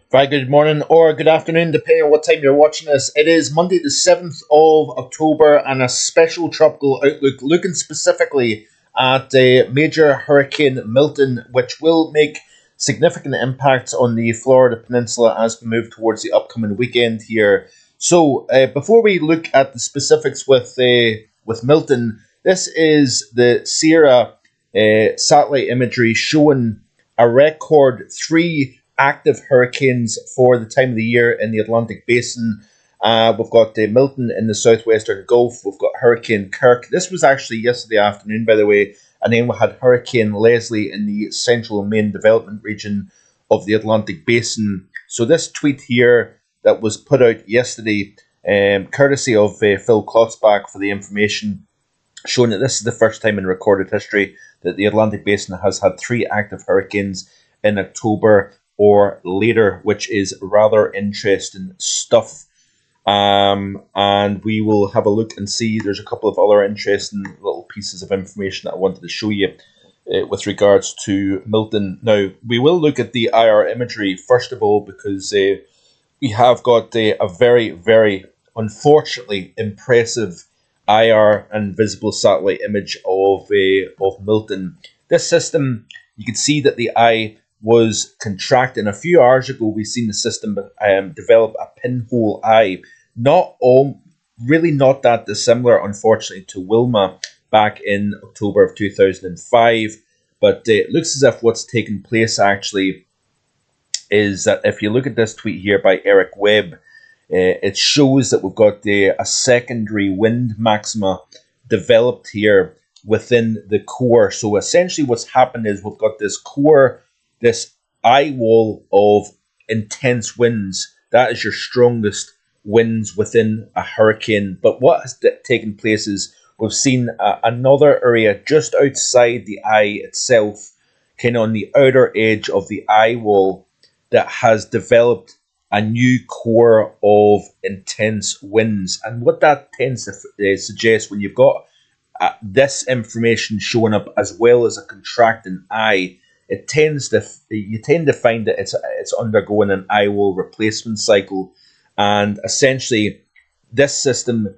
Very good morning or good afternoon, depending on what time you're watching this. It is Monday, the 7th of October, and a special tropical outlook looking specifically at major hurricane Milton, which will make significant impacts on the Florida Peninsula as we move towards the upcoming weekend here. So, before we look at the specifics with Milton, this is the Sierra satellite imagery showing a record three active hurricanes for the time of the year in the Atlantic Basin. We've got Milton in the southwestern Gulf. We've got Hurricane Kirk. This was actually yesterday afternoon, by the way. And then we had Hurricane Leslie in the central and main development region of the Atlantic Basin. So this tweet here that was put out yesterday, courtesy of Phil Klotzbach for the information, showing that this is the first time in recorded history that the Atlantic Basin has had three active hurricanes in October or later, which is rather interesting stuff. And we will have a look and see. There's a couple of other interesting little pieces of information that I wanted to show you with regards to Milton. Now, we will look at the IR imagery first of all, because we have got a very, very unfortunately impressive IR and visible satellite image of Milton. This system, you can see that the eye was contracting. A few hours ago, we've seen the system develop a pinhole eye. Really not that dissimilar, unfortunately, to Wilma back in October of 2005. But it looks as if what's taken place actually is that if you look at this tweet here by Eric Webb, it shows that we've got a secondary wind maxima developed here within the core. So essentially what's happened is we've got this core, this eye wall of intense winds. That is your strongest winds within a hurricane. But what has taken place is we've seen another area just outside the eye itself, kind of on the outer edge of the eye wall, that has developed a new core of intense winds. And what that tends to suggest when you've got this information showing up as well as a contracting eye, you tend to find that it's undergoing an eye wall replacement cycle. And essentially, this system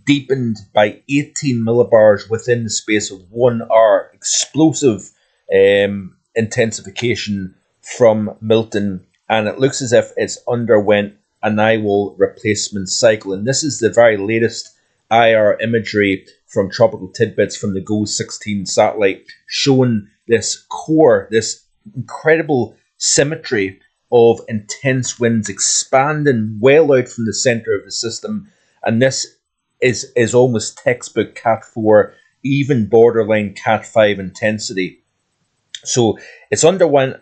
deepened by 18 millibars within the space of 1 hour. Explosive intensification from Milton, and it looks as if it's underwent an eye wall replacement cycle. And this is the very latest IR imagery from Tropical Tidbits from the GOES-16 satellite, showing this core, this incredible symmetry of intense winds expanding well out from the center of the system. And this is almost textbook Cat 4, even borderline Cat 5 intensity. So it's underwent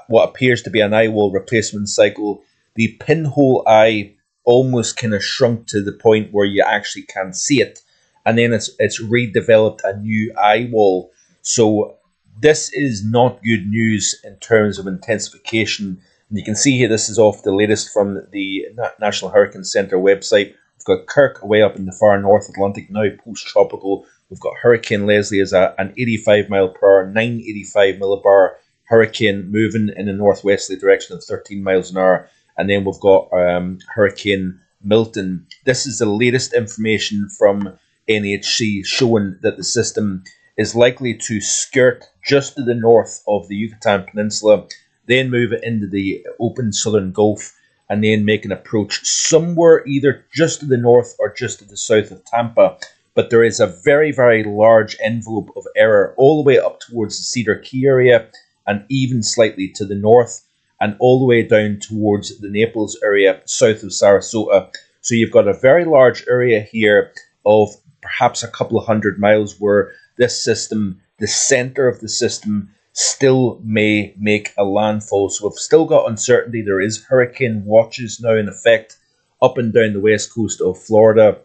what appears to be an eye wall replacement cycle. The pinhole eye almost kind of shrunk to the point where you actually can't see it. And then it's redeveloped a new eye wall. So this is not good news in terms of intensification. And you can see here, this is off the latest from the National Hurricane Center website. We've got Kirk way up in the far North Atlantic now, post-tropical. We've got Hurricane Leslie as an 85 mile per hour, 985 millibar hurricane moving in a northwesterly direction of 13 miles an hour. And then we've got Hurricane Milton. This is the latest information from NHC showing that the system is likely to skirt just to the north of the Yucatan Peninsula, then move it into the open southern Gulf, and then make an approach somewhere either just to the north or just to the south of Tampa. But there is a very, very large envelope of error all the way up towards the Cedar Key area, and even slightly to the north, and all the way down towards the Naples area south of Sarasota. So you've got a very large area here of perhaps a couple of hundred miles where this system, the center of the system, still may make a landfall. So we've still got uncertainty. There is hurricane watches now in effect up and down the west coast of Florida.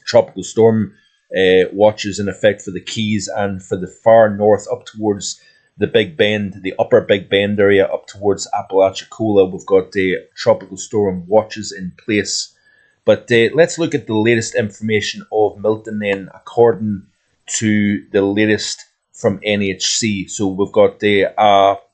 Tropical storm watches in effect for the Keys and for the far north up towards the Big Bend, the upper Big Bend area up towards Apalachicola. We've got the tropical storm watches in place. But let's look at the latest information of Milton then, according to the latest from NHC. So we've got the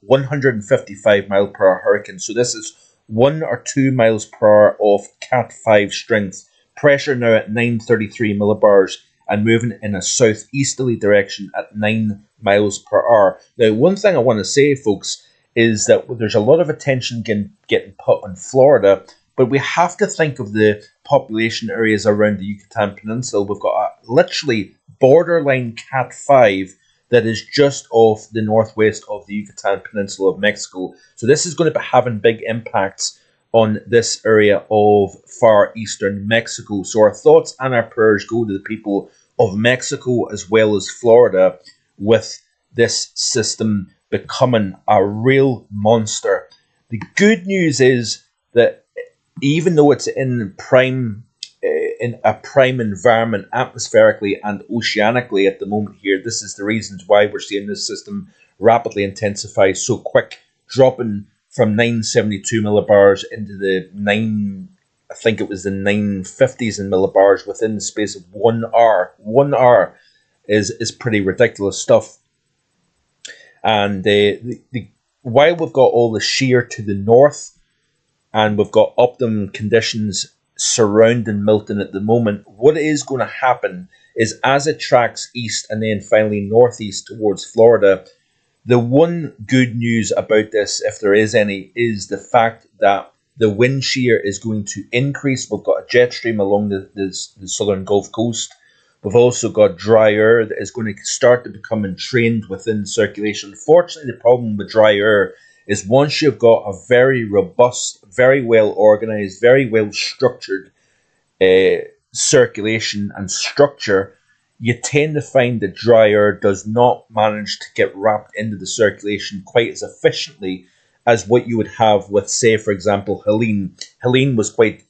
155 mile per hour hurricane. So this is 1 or 2 miles per hour of Cat 5 strength. Pressure now at 933 millibars and moving in a southeasterly direction at 9 miles per hour. Now, one thing I want to say, folks, is that there's a lot of attention getting put on Florida, but we have to think of the population areas around the Yucatan Peninsula. We've got a literally borderline Cat 5 that is just off the northwest of the Yucatan Peninsula of Mexico. So this is going to be having big impacts on this area of far eastern Mexico. So our thoughts and our prayers go to the people of Mexico as well as Florida with this system becoming a real monster. The good news is that even though it's in a prime environment atmospherically and oceanically at the moment here, this is the reasons why we're seeing this system rapidly intensify so quick, dropping from 972 millibars into the 950s in millibars within the space of 1 hour. 1 hour is pretty ridiculous stuff. And while we've got all the shear to the north and we've got optimum conditions surrounding Milton at the moment, what is going to happen is as it tracks east and then finally northeast towards Florida, the one good news about this, if there is any, is the fact that the wind shear is going to increase. We've got a jet stream along the southern Gulf Coast. We've also got dry air that is going to start to become entrained within circulation. Fortunately, the problem with dry air is once you've got a very robust, very well organized, very well structured circulation and structure, you tend to find that dry air does not manage to get wrapped into the circulation quite as efficiently as what you would have with, say, for example, Helene. Helene was quite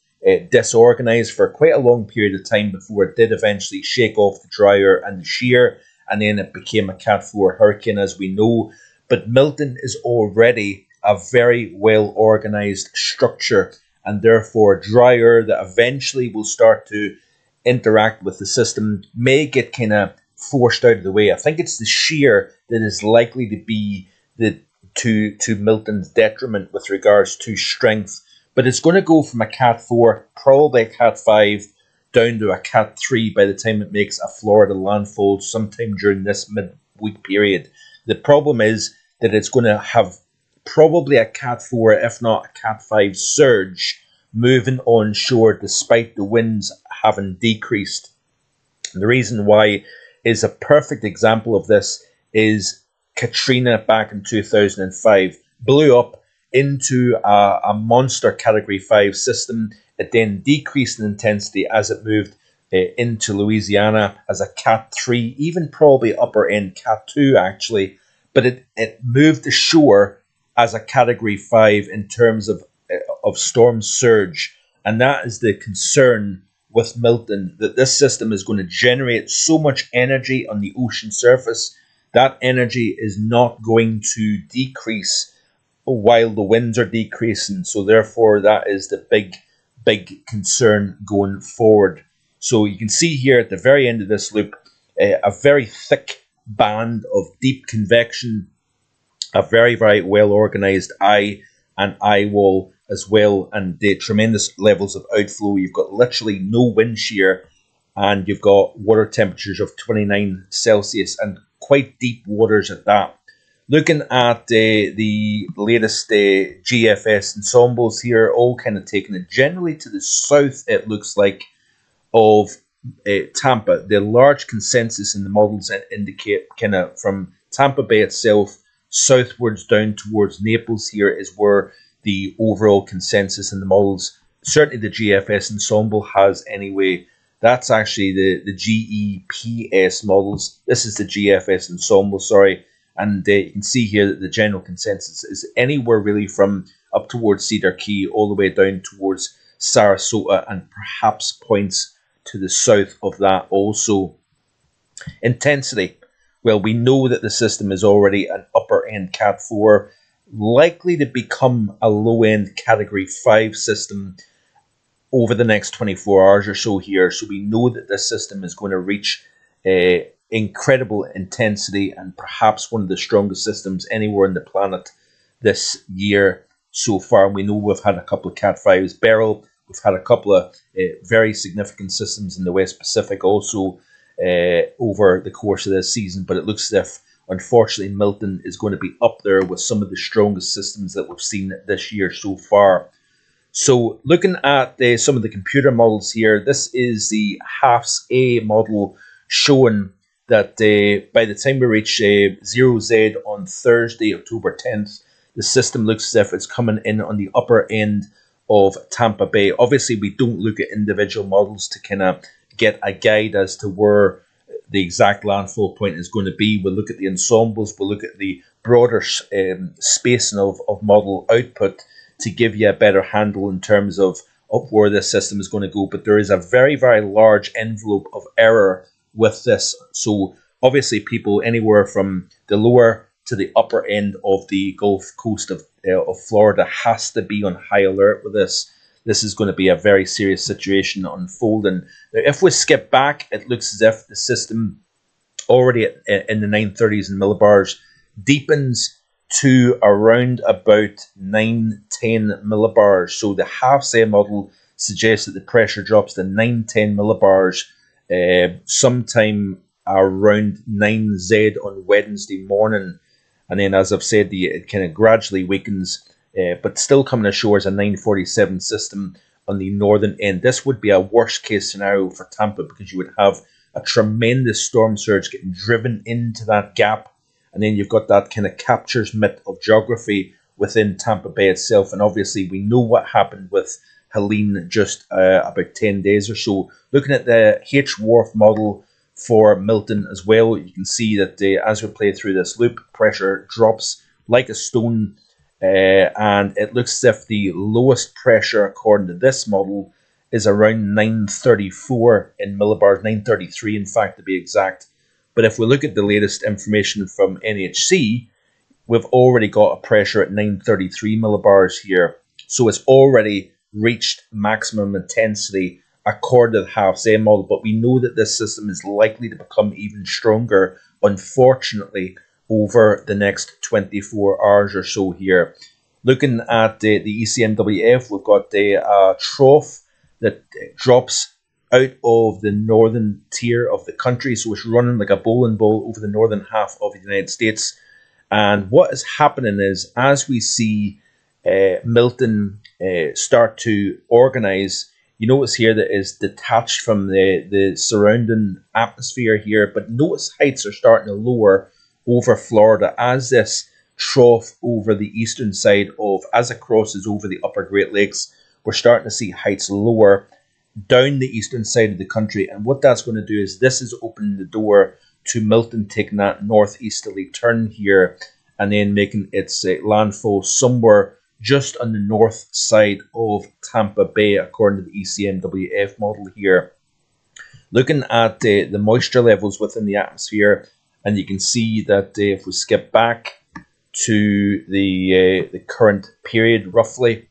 disorganized for quite a long period of time before it did eventually shake off the dry air and the shear, and then it became a Cat 4 hurricane, as we know. But Milton is already a very well organized structure, and therefore dry air that eventually will start to interact with the system may get kind of forced out of the way. I think it's the shear that is likely to be to Milton's detriment with regards to strength. But it's going to go from a Cat 4, probably a Cat 5, down to a Cat 3 by the time it makes a Florida landfall sometime during this midweek period. The problem is that it's going to have probably a Cat 4, if not a Cat 5 surge moving on shore despite the winds having decreased. And the reason why is a perfect example of this is Katrina back in 2005. Blew up into a monster Category 5 system. It then decreased in intensity as it moved into Louisiana as a Cat 3, even probably upper end Cat 2 actually. But it moved ashore as a Category 5 in terms of storm surge. And that is the concern with Milton, that this system is going to generate so much energy on the ocean surface. That energy is not going to decrease while the winds are decreasing. So therefore, that is the big concern going forward. So you can see here at the very end of this loop, a very thick band of deep convection, a very, very well organized eye and eye wall as well, and the tremendous levels of outflow. You've got literally no wind shear, and you've got water temperatures of 29 Celsius and quite deep waters at that. Looking at the latest GFS ensembles here, all kind of taking it generally to the south, it looks like, of Tampa. The large consensus in the models indicate kind of from Tampa Bay itself southwards down towards Naples here is where the overall consensus in the models, certainly the GFS ensemble has anyway. That's actually the GEPS models. This is the GFS ensemble, sorry. And you can see here that the general consensus is anywhere really from up towards Cedar Key all the way down towards Sarasota and perhaps points to the south of that also. Intensity. Well, we know that the system is already an upper end Cat 4, likely to become a low end Category 5 system over the next 24 hours or so here. So we know that this system is going to reach incredible intensity and perhaps one of the strongest systems anywhere on the planet this year. so far. And we know we've had a couple of Cat 5s barrel. We've had a couple of very significant systems in the West Pacific also over the course of this season. But it looks as if, unfortunately, Milton is going to be up there with some of the strongest systems that we've seen this year so far. So looking at some of the computer models here, this is the halves A model showing that by the time we reach 0Z on Thursday, October 10th, the system looks as if it's coming in on the upper end of Tampa Bay. Obviously, we don't look at individual models to kind of get a guide as to where the exact landfall point is going to be. We'll look at the ensembles, we'll look at the broader spacing of model output to give you a better handle in terms of where this system is going to go. But there is a very, very large envelope of error with this. So obviously people anywhere from the lower to the upper end of the Gulf Coast of Florida has to be on high alert with this. This is going to be a very serious situation unfolding. Now, if we skip back, it looks as if the system already in the 930s and millibars deepens to around about 910 millibars. So the half A model suggests that the pressure drops to 910 millibars sometime around 9Z on Wednesday morning. And then, as I've said, it kind of gradually weakens, but still coming ashore as a 947 system on the northern end. This would be a worst case scenario for Tampa because you would have a tremendous storm surge getting driven into that gap. And then you've got that kind of captures myth of geography within Tampa Bay itself. And obviously we know what happened with Helene just about 10 days or so. Looking at the H-Wharf model for Milton as well, you can see that as we play through this loop, pressure drops like a stone. And it looks as if the lowest pressure, according to this model, is around 934 in millibars, 933 in fact to be exact. But if we look at the latest information from NHC, we've already got a pressure at 933 millibars here. So it's already reached maximum intensity according to the halves A model. But we know that this system is likely to become even stronger, unfortunately, over the next 24 hours or so here. Looking at the ECMWF, we've got a trough that drops out of the northern tier of the country. So it's running like a bowling ball over the northern half of the United States. And what is happening is, as we see Milton start to organize, you notice here that is detached from the surrounding atmosphere here. But notice heights are starting to lower over Florida as this trough over the eastern side as it crosses over the upper Great Lakes. We're starting to see heights lower down the eastern side of the country, and what that's going to do is this is opening the door to Milton taking that northeasterly turn here and then making its landfall somewhere just on the north side of Tampa Bay, according to the ECMWF model here. Looking at the moisture levels within the atmosphere, and you can see that if we skip back to the current period roughly,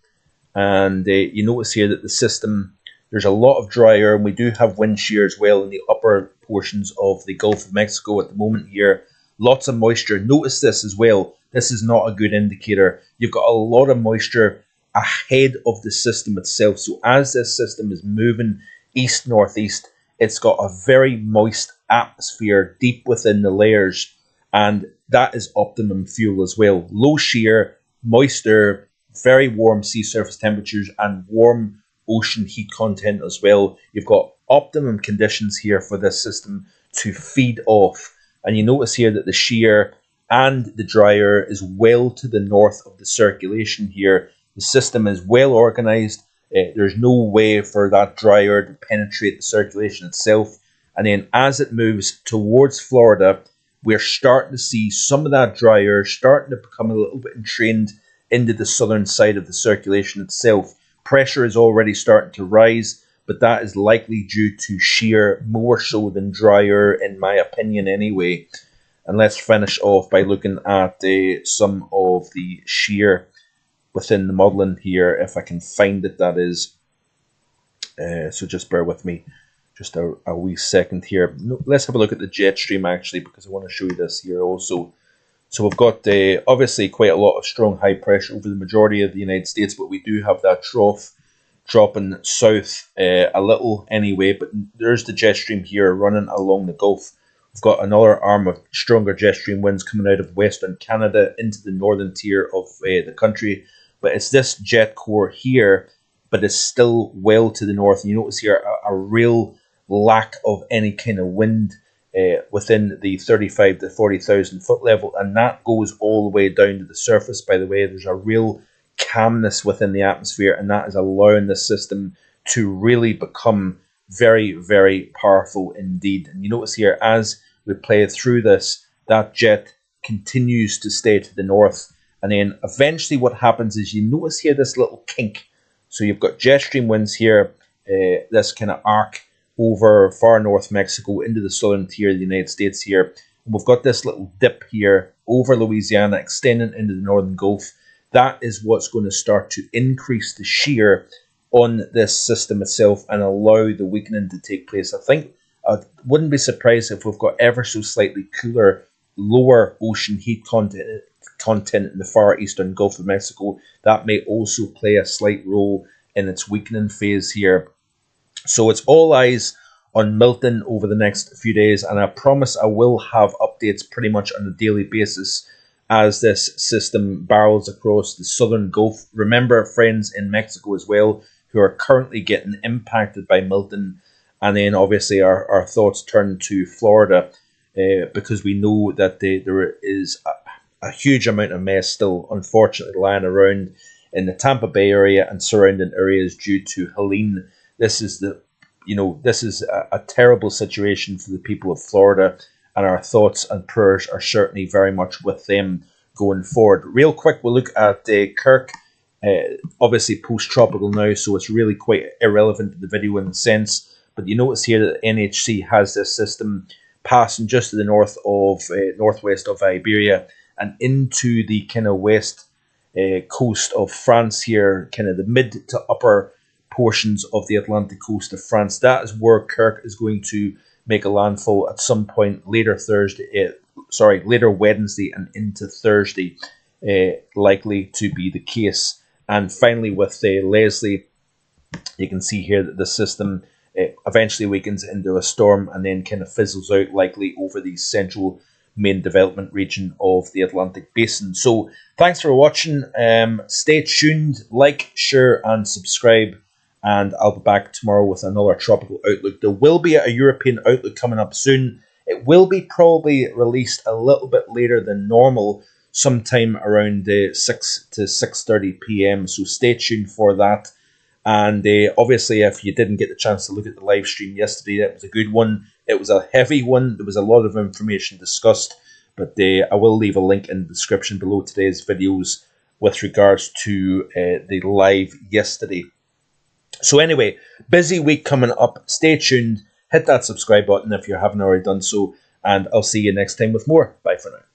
and you notice here that the system, there's a lot of dry air, and we do have wind shear as well in the upper portions of the Gulf of Mexico at the moment here. Lots of moisture. Notice this as well. This is not a good indicator. You've got a lot of moisture ahead of the system itself. So as this system is moving east-northeast, it's got a very moist atmosphere deep within the layers, and that is optimum fuel as well. Low shear, moisture, very warm sea surface temperatures, and warm ocean heat content as well. You've got optimum conditions here for this system to feed off. And you notice here that the shear and the dry air is well to the north of the circulation here. The system is well organized. There's no way for that dry air to penetrate the circulation itself. And then as it moves towards Florida, we're starting to see some of that dry air starting to become a little bit entrained into the southern side of the circulation itself. Pressure is already starting to rise, but that is likely due to shear more so than dry air, in my opinion anyway. And let's finish off by looking at some of the shear within the modeling here, if I can find it, that is. So just bear with me just a wee second here. Let's have a look at the jet stream actually, because I want to show you this here also. So we've got obviously quite a lot of strong high pressure over the majority of the United States, but we do have that trough dropping south a little anyway. But there's the jet stream here running along the Gulf. We've got another arm of stronger jet stream winds coming out of Western Canada into the northern tier of the country. But it's this jet core here, but it's still well to the north. And you notice here a real lack of any kind of wind within the 35 to 40,000 foot level. And that goes all the way down to the surface, by the way. There's a real calmness within the atmosphere, and that is allowing the system to really become very, very powerful indeed. And you notice here, as we play through this, that jet continues to stay to the north. And then eventually what happens is you notice here this little kink. So you've got jet stream winds here, this kind of arc over far north Mexico into the southern tier of the United States here. And we've got this little dip here over Louisiana, extending into the northern Gulf. That is what's going to start to increase the shear on this system itself and allow the weakening to take place. I think I wouldn't be surprised if we've got ever so slightly cooler, lower ocean heat content in the far eastern Gulf of Mexico. That may also play a slight role in its weakening phase here. So it's all eyes on Milton over the next few days, and I promise I will have updates pretty much on a daily basis as this system barrels across the southern Gulf. Remember, friends in Mexico as well, who are currently getting impacted by Milton. And then obviously our thoughts turn to Florida because we know that there is a huge amount of mess still, unfortunately, lying around in the Tampa Bay area and surrounding areas due to Helene. This is a terrible situation for the people of Florida, and our thoughts and prayers are certainly very much with them going forward. Real quick, we'll look at Kirk. Obviously post-tropical now, so it's really quite irrelevant to the video in the sense. But you notice here that NHC has this system passing just to the northwest of Iberia and into the kind of west coast of France here, kind of the mid to upper portions of the Atlantic coast of France. That is where Kirk is going to make a landfall at some point later Wednesday and into Thursday, likely to be the case. And finally, with Leslie, you can see here that the system eventually weakens into a storm and then kind of fizzles out, likely over the central main development region of the Atlantic Basin. So thanks for watching. Stay tuned, like, share, and subscribe. And I'll be back tomorrow with another tropical outlook. There will be a European outlook coming up soon. It will be probably released a little bit later than normal, sometime around 6 to 6:30 p.m. So stay tuned for that. And obviously, if you didn't get the chance to look at the live stream yesterday, that was a good one. It was a heavy one. There was a lot of information discussed. But I will leave a link in the description below today's videos with regards to the live yesterday. So anyway, busy week coming up. Stay tuned. Hit that subscribe button if you haven't already done so. And I'll see you next time with more. Bye for now.